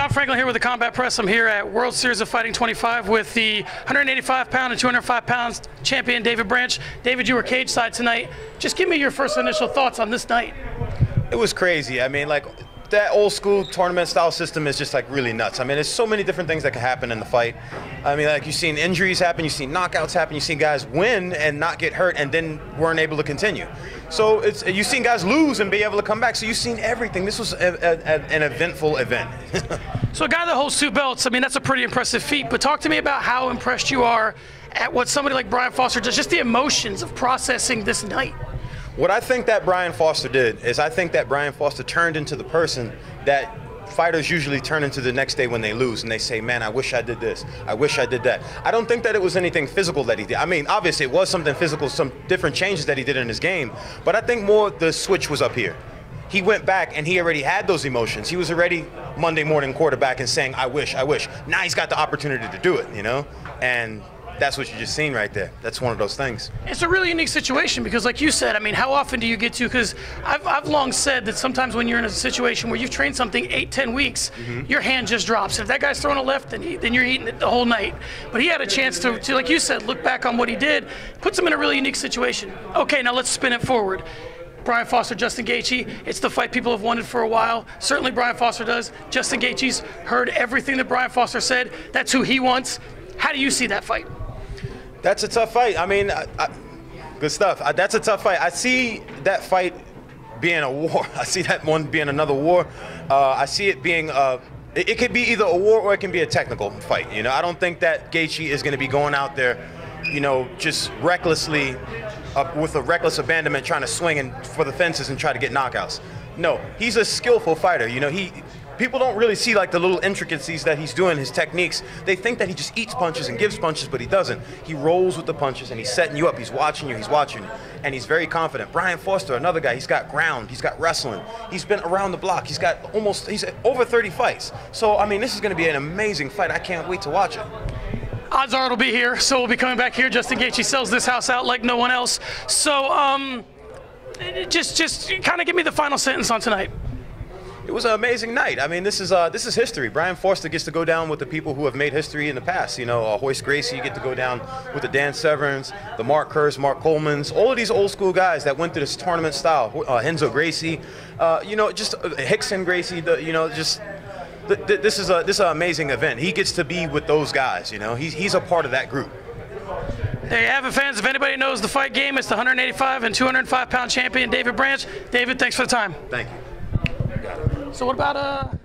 John Franklin here with the Combat Press. I'm here at World Series of Fighting 25 with the 185-pound and 205-pound champion David Branch. David, you were cage side tonight. Just give me your first initial thoughts on this night. It was crazy. I mean, like, that old school tournament style system is just like really nuts. I mean, there's so many different things that can happen in the fight. I mean, like, you've seen injuries happen, you've seen knockouts happen, you've seen guys win and not get hurt and then weren't able to continue. So you've seen guys lose and be able to come back. So you've seen everything. This was an eventful event. So a guy that holds 2 belts, I mean, that's a pretty impressive feat. But talk to me about how impressed you are at what somebody like Brian Foster does, just the emotions of processing this night. What I think that Brian Foster did is I think that Brian Foster turned into the person that fighters usually turn into the next day when they lose, and they say, man, I wish I did this, I wish I did that. I don't think that it was anything physical that he did. I mean, obviously it was something physical, some different changes that he did in his game, but I think more the switch was up here. He went back and he already had those emotions. He was already Monday morning quarterback and saying, I wish, I wish. Now he's got the opportunity to do it, you know? And that's what you just seen right there. That's one of those things. It's a really unique situation because, like you said, I mean, how often do you get to, because I've long said that sometimes when you're in a situation where you've trained something 8-10 weeks, your hand just drops. If that guy's throwing a left, then you're eating it the whole night. But he had a chance to, like you said, look back on what he did, puts him in a really unique situation. Okay, now let's spin it forward. Brian Foster, Justin Gaethje, it's the fight people have wanted for a while. Certainly Brian Foster does. Justin Gaethje's heard everything that Brian Foster said. That's who he wants. How do you see that fight? That's a tough fight. I mean, good stuff. That's a tough fight. I see that fight being a war. I see that one being another war. I see it being it could be either a war or it can be a technical fight. You know, I don't think that Gaethje is going to be going out there, you know, just recklessly with a reckless abandonment trying to swing and for the fences and try to get knockouts. No, he's a skillful fighter. You know, people don't really see like the little intricacies that he's doing, his techniques. They think that he just eats punches and gives punches, but he doesn't. He rolls with the punches and he's setting you up. He's watching you, and he's very confident. Brian Foster, another guy, he's got ground, he's got wrestling. He's been around the block. He's over 30 fights. So, I mean, this is going to be an amazing fight. I can't wait to watch it. Odds are it'll be here, so we'll be coming back here. Justin Gaethje sells this house out like no one else. So, just kind of give me the final sentence on tonight. It was an amazing night. I mean, this is history. Brian Foster gets to go down with the people who have made history in the past. You know, Hoist Gracie, you get to go down with the Dan Severns, the Mark Kerrs, Mark Colemans, all of these old school guys that went through this tournament style. Renzo Gracie, you know, just Hickson Gracie. You know, just this is an amazing event. He gets to be with those guys. You know, he's a part of that group. There you have it, fans. If anybody knows the fight game, it's the 185 and 205-pound champion David Branch. David, thanks for the time. Thank you. So what about